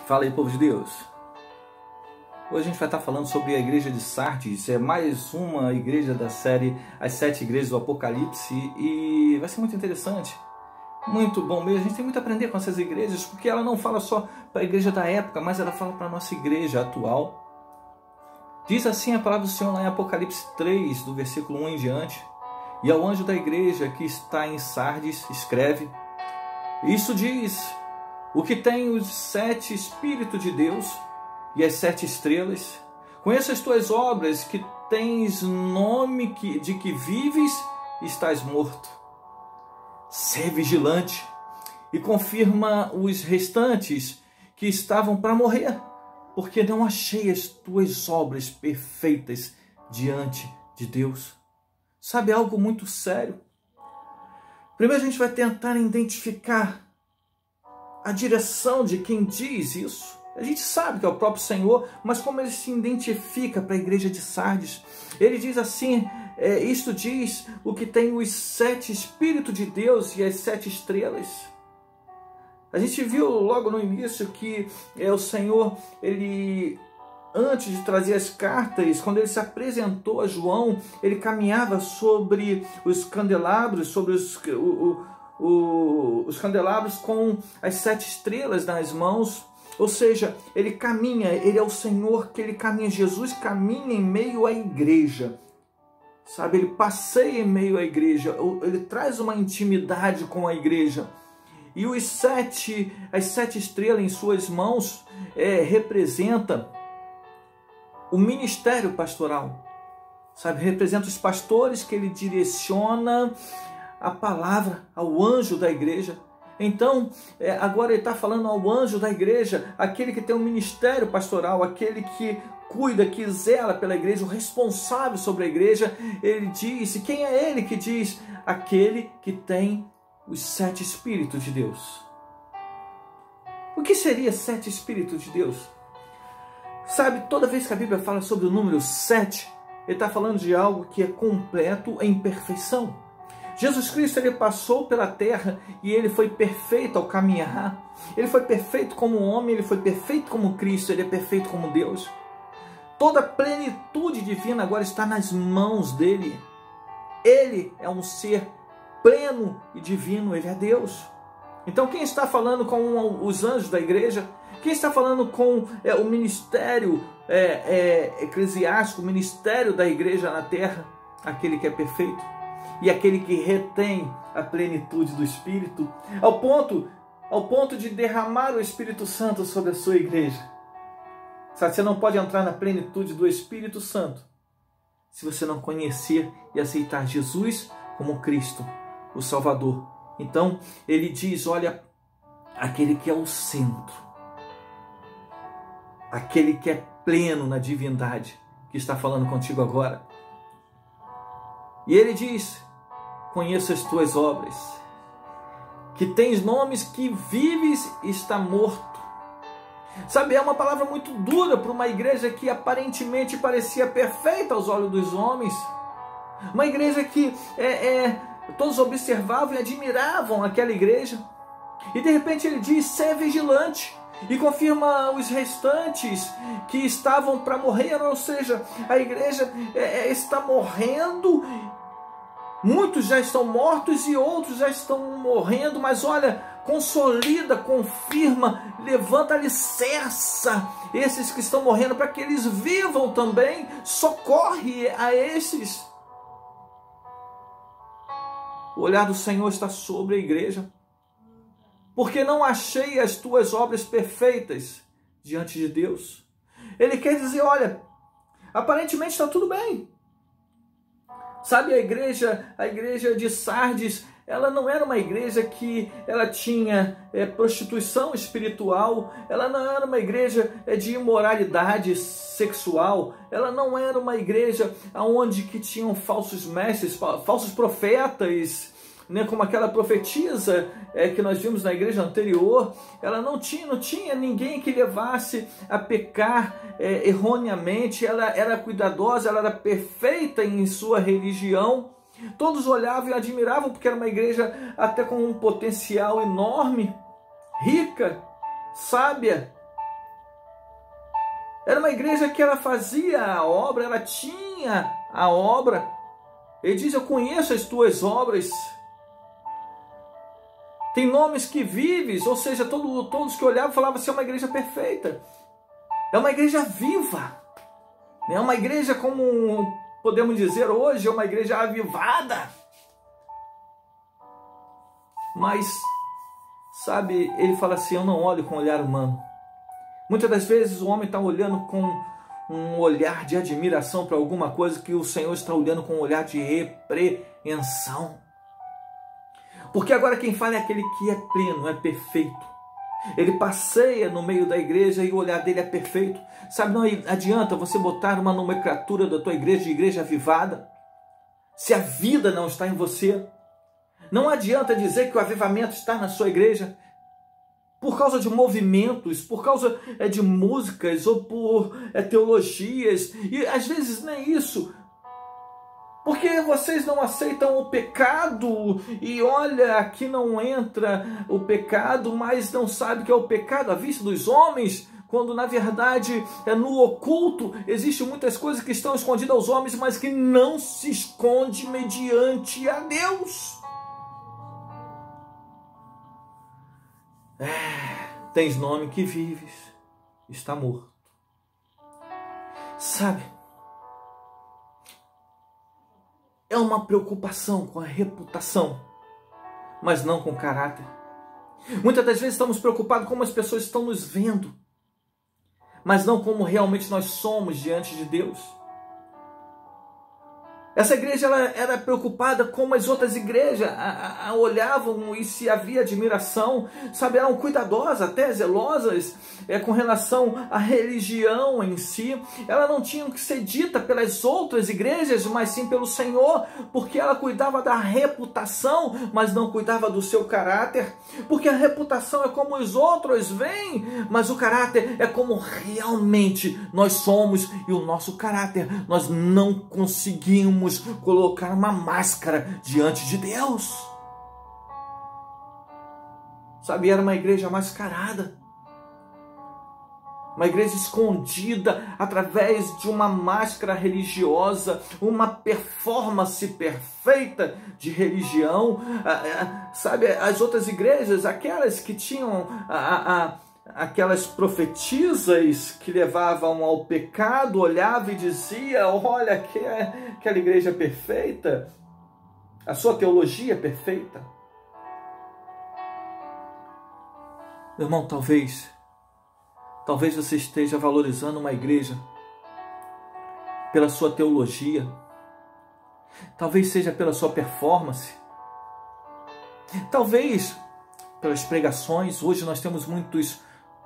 Fala aí, povo de Deus. Hoje a gente vai estar falando sobre a igreja de Sardes. É mais uma igreja da série As 7 Igrejas do Apocalipse e vai ser muito interessante, muito bom mesmo. A gente tem muito a aprender com essas igrejas, porque ela não fala só para a igreja da época, mas ela fala para a nossa igreja atual. Diz assim a palavra do Senhor lá em Apocalipse 3, do versículo 1 em diante: e ao anjo da igreja que está em Sardes escreve: isso diz o que tem os 7 Espíritos de Deus e as 7 estrelas. Conheço as tuas obras, que tens nome de que vives e estás morto. Sê vigilante e confirma os restantes que estavam para morrer, porque não achei as tuas obras perfeitas diante de Deus. Sabe algo muito sério? Primeiro a gente vai tentar identificar a direção de quem diz isso. A gente sabe que é o próprio Senhor, mas como ele se identifica para a igreja de Sardes? Ele diz assim: isto diz o que tem os 7 Espíritos de Deus e as 7 estrelas. A gente viu logo no início que o Senhor, ele, antes de trazer as cartas, quando ele se apresentou a João, ele caminhava sobre os candelabros, sobre os candelabros com as 7 estrelas nas mãos. Ou seja, ele caminha, ele é o Senhor que ele caminha. Jesus caminha em meio à igreja, sabe? Ele passeia em meio à igreja, ele traz uma intimidade com a igreja. E as 7 estrelas em suas mãos representa o ministério pastoral, sabe? Representa os pastores que ele direciona a palavra ao anjo da igreja. Então, agora ele está falando ao anjo da igreja, aquele que tem um ministério pastoral, aquele que cuida, que zela pela igreja, o responsável sobre a igreja. Ele diz, e quem é ele que diz? Aquele que tem os 7 Espíritos de Deus. O que seria 7 Espíritos de Deus? Sabe, toda vez que a Bíblia fala sobre o número 7, ele está falando de algo que é completo em perfeição. Jesus Cristo, ele passou pela terra e ele foi perfeito ao caminhar. Ele foi perfeito como homem, ele foi perfeito como Cristo, ele é perfeito como Deus. Toda a plenitude divina agora está nas mãos dele. Ele é um ser pleno e divino, ele é Deus. Então quem está falando com os anjos da igreja? Quem está falando com o ministério eclesiástico, o ministério da igreja na terra? Aquele que é perfeito e aquele que retém a plenitude do Espírito, ao ponto de derramar o Espírito Santo sobre a sua igreja. Sabe, você não pode entrar na plenitude do Espírito Santo se você não conhecer e aceitar Jesus como Cristo, o Salvador. Então, ele diz, olha, aquele que é o centro, aquele que é pleno na divindade, que está falando contigo agora. E ele diz: conheço as tuas obras, que tens nomes, que vives e está morto. Sabe, é uma palavra muito dura para uma igreja que aparentemente parecia perfeita aos olhos dos homens. Uma igreja que todos observavam e admiravam aquela igreja. E de repente ele diz: sê vigilante. E confirma os restantes que estavam para morrer, ou seja, a igreja está morrendo. Muitos já estão mortos e outros já estão morrendo, mas olha, consolida, confirma, levanta, alicerça esses que estão morrendo para que eles vivam também, socorre a esses. O olhar do Senhor está sobre a igreja, porque não achei as tuas obras perfeitas diante de Deus. Ele quer dizer, olha, aparentemente está tudo bem. Sabe, a igreja de Sardes, ela não era uma igreja que ela tinha prostituição espiritual, ela não era uma igreja de imoralidade sexual, ela não era uma igreja onde que tinham falsos mestres, falsos profetas, né, como aquela profetisa que nós vimos na igreja anterior. Ela não tinha ninguém que levasse a pecar erroneamente. Ela era cuidadosa, ela era perfeita em sua religião. Todos olhavam e admiravam, porque era uma igreja até com um potencial enorme, rica, sábia, Era uma igreja que ela fazia a obra, ela tinha a obra. Ele diz, eu conheço as tuas obras. Tem nomes que vives, ou seja, todos que olhavam falavam assim, é uma igreja perfeita. É uma igreja viva. É uma igreja, como podemos dizer hoje, é uma igreja avivada. Mas, sabe, ele fala assim, eu não olho com olhar humano. Muitas das vezes o homem está olhando com um olhar de admiração para alguma coisa que o Senhor está olhando com um olhar de repreensão. Porque agora quem fala é aquele que é pleno, é perfeito. Ele passeia no meio da igreja e o olhar dele é perfeito. Sabe, não adianta você botar uma nomenclatura da tua igreja de igreja avivada, se a vida não está em você. Não adianta dizer que o avivamento está na sua igreja por causa de movimentos, por causa de músicas ou por teologias. E às vezes nem isso. Porque vocês não aceitam o pecado e olha, aqui não entra o pecado, mas não sabe que é o pecado à vista dos homens, quando na verdade no oculto existem muitas coisas que estão escondidas aos homens, mas que não se esconde mediante a Deus. Tens nome que vives, está morto. Sabe? É uma preocupação com a reputação, mas não com o caráter. Muitas das vezes estamos preocupados como as pessoas estão nos vendo, mas não como realmente nós somos diante de Deus. Essa igreja ela era preocupada como as outras igrejas olhavam e se havia admiração, sabe, eram cuidadosas, até zelosas com relação à religião em si. Ela não tinha que ser dita pelas outras igrejas, mas sim pelo Senhor, porque ela cuidava da reputação, mas não cuidava do seu caráter. Porque a reputação é como os outros veem, mas o caráter é como realmente nós somos, e o nosso caráter nós não conseguimos colocar uma máscara diante de Deus. Sabe, era uma igreja mascarada, uma igreja escondida através de uma máscara religiosa, uma performance perfeita de religião. Sabe, as outras igrejas, aquelas que tinham aquelas profetisas que levavam ao pecado, olhava e dizia, olha, aquela igreja perfeita, a sua teologia é perfeita. Meu irmão, talvez você esteja valorizando uma igreja pela sua teologia, talvez seja pela sua performance, talvez pelas pregações. Hoje nós temos muitos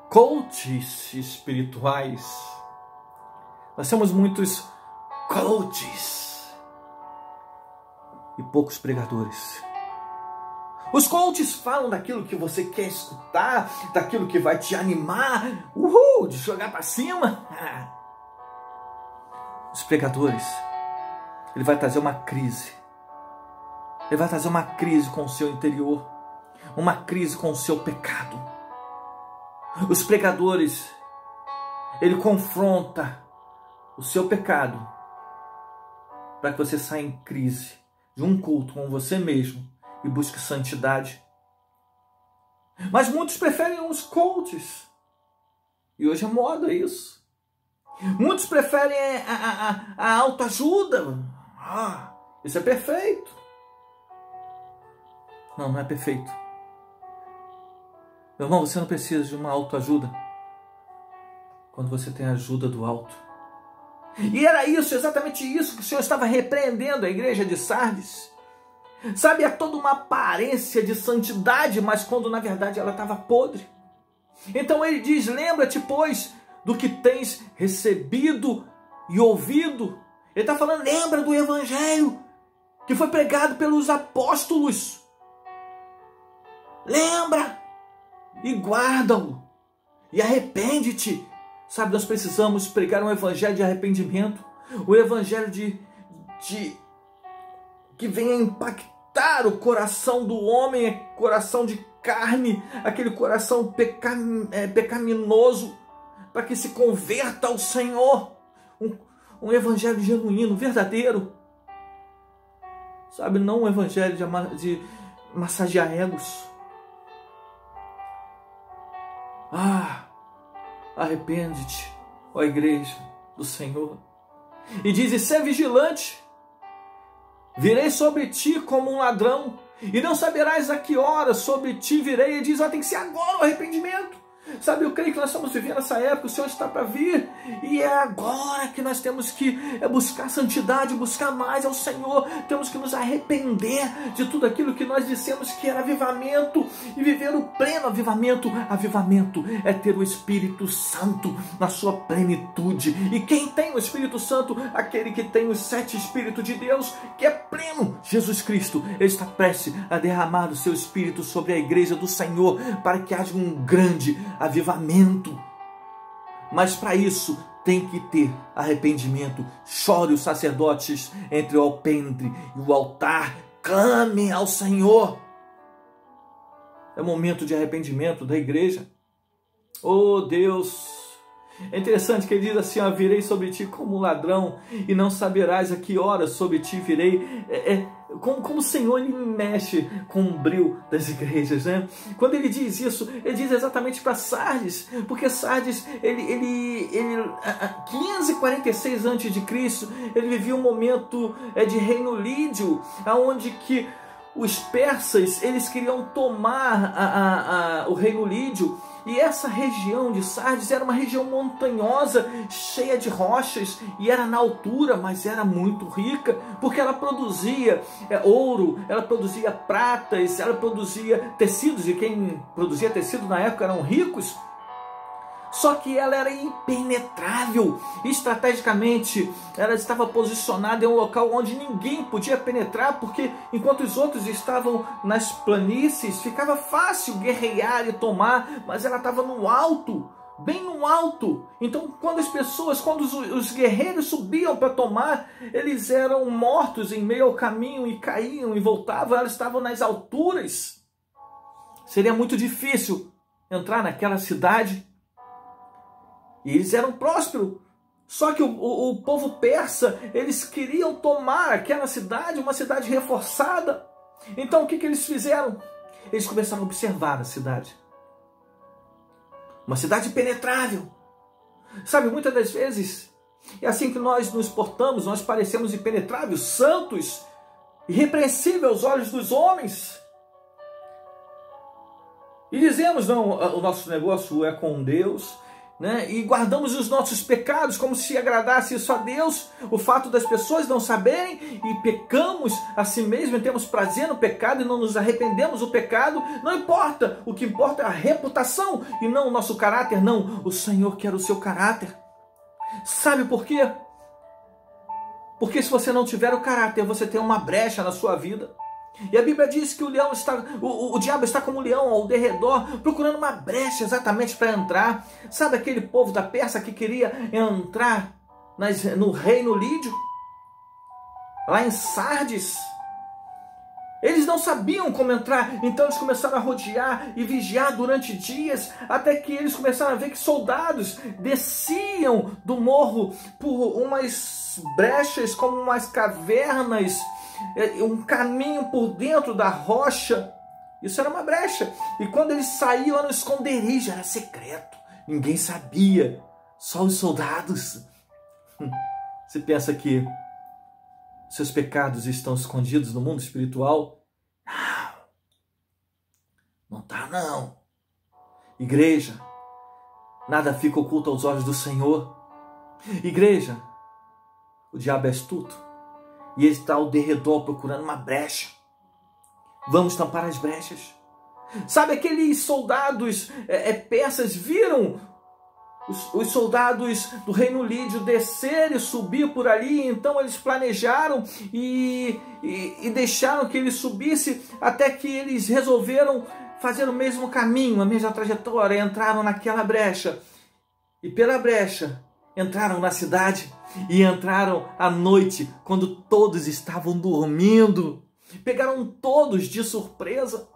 coaches espirituais. Nós temos muitos coaches e poucos pregadores. Os coaches falam daquilo que você quer escutar, daquilo que vai te animar, de jogar para cima. Os pregadores, ele vai trazer uma crise. Ele vai trazer uma crise com o seu interior, uma crise com o seu pecado. Os pregadores, ele confronta o seu pecado para que você saia em crise de um culto com você mesmo e busque santidade. Mas muitos preferem os coaches, e hoje é moda isso. Muitos preferem a autoajuda. Isso é perfeito. Não é perfeito. Meu irmão, você não precisa de uma autoajuda quando você tem a ajuda do alto. E era isso, exatamente isso que o Senhor estava repreendendo a igreja de Sardes. Sabe, é toda uma aparência de santidade, mas quando na verdade ela estava podre. Então ele diz, lembra-te, pois, do que tens recebido e ouvido. Ele está falando, lembra do evangelho que foi pregado pelos apóstolos. Lembra e guarda-o e arrepende-te. Sabe, nós precisamos pregar um evangelho de arrependimento, um evangelho que venha impactar o coração do homem, coração de carne, aquele coração pecaminoso, para que se converta ao Senhor. Um evangelho genuíno, verdadeiro. Sabe, não um evangelho de massagear egos. Arrepende-te, ó igreja do Senhor. E diz, e sê vigilante. Virei sobre ti como um ladrão, e não saberás a que hora sobre ti virei. E diz, tem que ser agora o arrependimento. Sabe, eu creio que nós estamos vivendo essa época, o Senhor está para vir, e é agora que nós temos que buscar santidade, buscar mais ao Senhor, temos que nos arrepender de tudo aquilo que nós dissemos que era avivamento, e viver o pleno avivamento. Avivamento é ter o Espírito Santo na sua plenitude, e quem tem o Espírito Santo? Aquele que tem os 7 Espíritos de Deus, que é pleno, Jesus Cristo. Ele está prestes a derramar o seu Espírito sobre a igreja do Senhor, para que haja um grande avivamento. Mas para isso tem que ter arrependimento. Chore os sacerdotes entre o alpendre e o altar, clame ao Senhor. É momento de arrependimento da igreja. Oh Deus, é interessante que ele diz assim, virei sobre ti como ladrão, e não saberás a que hora sobre ti virei. Como o Senhor, ele mexe com o brilho das igrejas, né? Quando ele diz isso, ele diz exatamente para Sardes, porque Sardes, ele 546 a.C., ele vivia um momento de reino lídio, onde que os persas, eles queriam tomar o reino lídio. E essa região de Sardes era uma região montanhosa, cheia de rochas, e era na altura, mas era muito rica, porque ela produzia ouro, ela produzia pratas, ela produzia tecidos, e quem produzia tecido na época eram ricos. Só que ela era impenetrável. Estrategicamente, ela estava posicionada em um local onde ninguém podia penetrar, porque enquanto os outros estavam nas planícies, ficava fácil guerrear e tomar, mas ela estava no alto, bem no alto. Então, quando os guerreiros subiam para tomar, eles eram mortos em meio ao caminho e caíam e voltavam. Elas estavam nas alturas. Seria muito difícil entrar naquela cidade. E eles eram prósperos. Só que o povo persa, eles queriam tomar aquela cidade, uma cidade reforçada. Então o que eles fizeram? Eles começaram a observar a cidade. Uma cidade impenetrável. Sabe, muitas das vezes é assim que nós nos portamos, nós parecemos impenetráveis, santos, irrepreensíveis aos olhos dos homens. E dizemos, não, o nosso negócio é com Deus, né? E guardamos os nossos pecados como se agradasse isso a Deus. O fato das pessoas não saberem, e pecamos a si mesmo, e temos prazer no pecado e não nos arrependemos do pecado. Não importa, o que importa é a reputação e não o nosso caráter. Não, o Senhor quer o seu caráter. Sabe por quê? Porque se você não tiver o caráter, você tem uma brecha na sua vida. E a Bíblia diz que o diabo está como um leão ao derredor, procurando uma brecha exatamente para entrar. Sabe aquele povo da Pérsia que queria entrar no reino lídio? Lá em Sardes. Eles não sabiam como entrar, então eles começaram a rodear e vigiar durante dias, até que eles começaram a ver que soldados desciam do morro por umas brechas, como umas cavernas, um caminho por dentro da rocha. Isso era uma brecha. E quando eles saíam, era um esconderijo, era secreto. Ninguém sabia, só os soldados. Você pensa que seus pecados estão escondidos no mundo espiritual? Não está não. Igreja, nada fica oculto aos olhos do Senhor. Igreja, o diabo é astuto e ele está ao derredor procurando uma brecha. Vamos tampar as brechas. Sabe, aqueles soldados persas viram os soldados do reino lídio descer e subir por ali. Então eles planejaram e deixaram que ele subisse, até que eles resolveram fazer o mesmo caminho, a mesma trajetória. Entraram naquela brecha e pela brecha entraram na cidade, e entraram à noite, quando todos estavam dormindo. Pegaram todos de surpresa.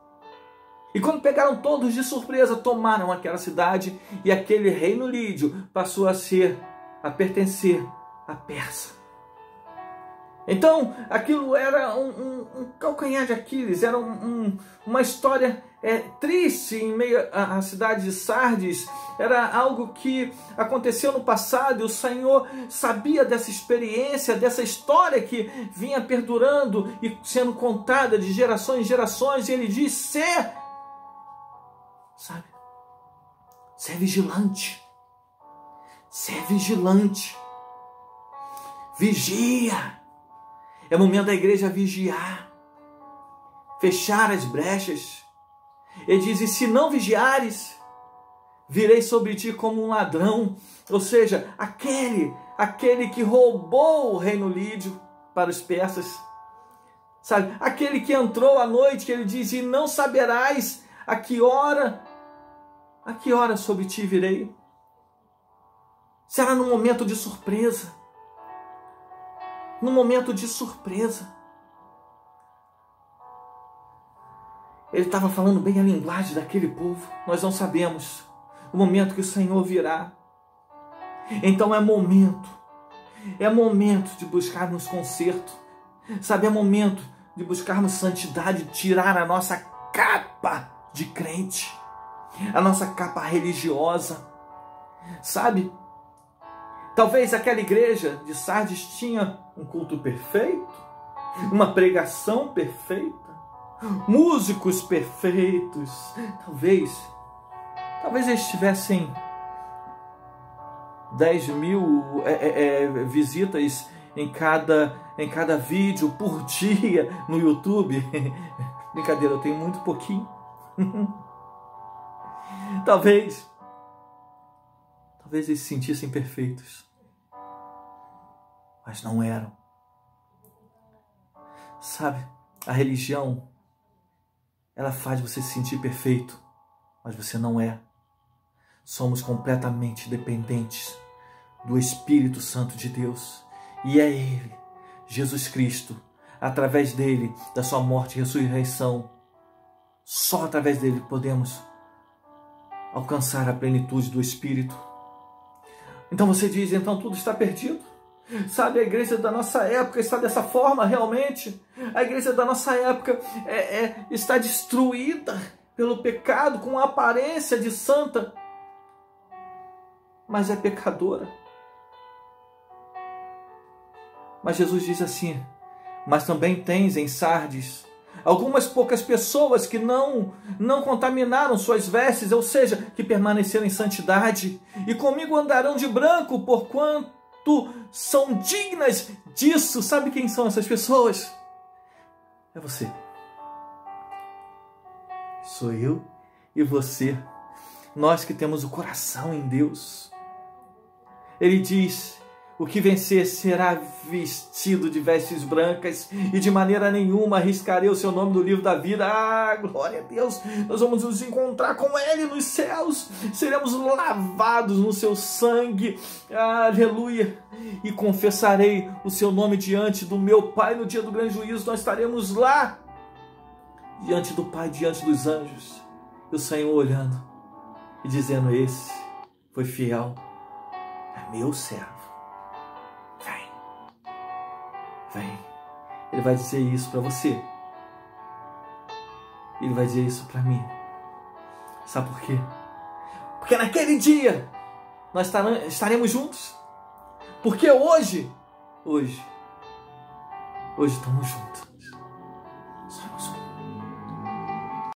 E quando pegaram todos de surpresa, tomaram aquela cidade e aquele reino lídio passou a pertencer à Pérsia. Então, aquilo era um calcanhar de Aquiles, era uma história triste em meio à cidade de Sardes, era algo que aconteceu no passado e o Senhor sabia dessa experiência, dessa história que vinha perdurando e sendo contada de gerações em gerações, e Ele diz: ser vigilante, vigia. É momento da igreja vigiar, fechar as brechas. Ele diz: e se não vigiares, virei sobre ti como um ladrão. Ou seja, aquele que roubou o reino lídio para os persas. Sabe? Aquele que entrou à noite, que ele diz: e não saberás a que hora sobre ti virei. Será num momento de surpresa. Num momento de surpresa. Ele estava falando bem a linguagem daquele povo. Nós não sabemos o momento que o Senhor virá. Então é momento de buscarmos conserto. Sabe, é momento de buscarmos santidade, tirar a nossa capa de crente, a nossa capa religiosa. Sabe? Talvez aquela igreja de Sardes tinha um culto perfeito, uma pregação perfeita, músicos perfeitos. Talvez eles tivessem 10 mil visitas em cada vídeo por dia no YouTube. Brincadeira, eu tenho muito pouquinho. Talvez eles se sentissem perfeitos, mas não eram. Sabe, a religião, ela faz você se sentir perfeito, mas você não é. Somos completamente dependentes do Espírito Santo de Deus, e é Ele, Jesus Cristo, através dele, da sua morte e ressurreição, só através dele podemos alcançar a plenitude do Espírito. Então você diz: então tudo está perdido? Sabe, a igreja da nossa época está dessa forma realmente? A igreja da nossa época está destruída pelo pecado, com a aparência de santa, mas é pecadora. Mas Jesus diz assim: mas também tens em Sardes algumas poucas pessoas que não contaminaram suas vestes, ou seja, que permaneceram em santidade, e comigo andarão de branco, porquanto são dignas disso. Sabe quem são essas pessoas? É você. Sou eu e você. Nós que temos o coração em Deus. Ele diz: o que vencer será vestido de vestes brancas, e de maneira nenhuma arriscarei o seu nome do livro da vida. Ah, glória a Deus! Nós vamos nos encontrar com Ele nos céus, seremos lavados no seu sangue, aleluia! E confessarei o seu nome diante do meu Pai no dia do grande juízo. Nós estaremos lá, diante do Pai, diante dos anjos, e o Senhor olhando e dizendo: esse foi fiel, é meu servo. Vem. Ele vai dizer isso para você. Ele vai dizer isso para mim. Sabe por quê? Porque naquele dia nós estaremos juntos. Porque hoje estamos juntos.